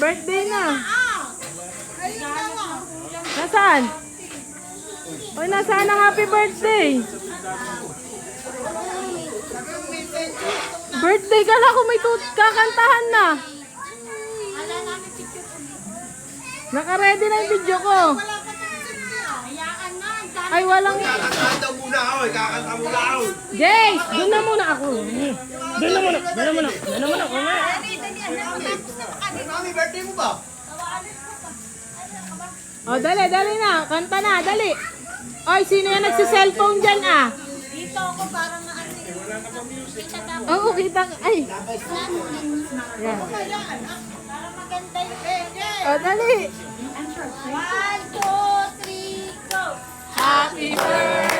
Birthday na. Nasaan? Uy, nasaan ang happy birthday? Birthday ka lang kung may kakantahan na. Naka-ready na yung video ko. Ay, walang... Kakanta muna ako, kakanta muna ako. Jace, doon na muna ako. Doon na muna. Mami, birthday mo ba? O, dali na. Kanta na, dali. Oy, sino yan nagsi-cellphone dyan, ah? Dito ako para maano. Oo, kita. Ay. Yan. Para maganda yung O, dali. 1, 2, 3, go! Happy birthday.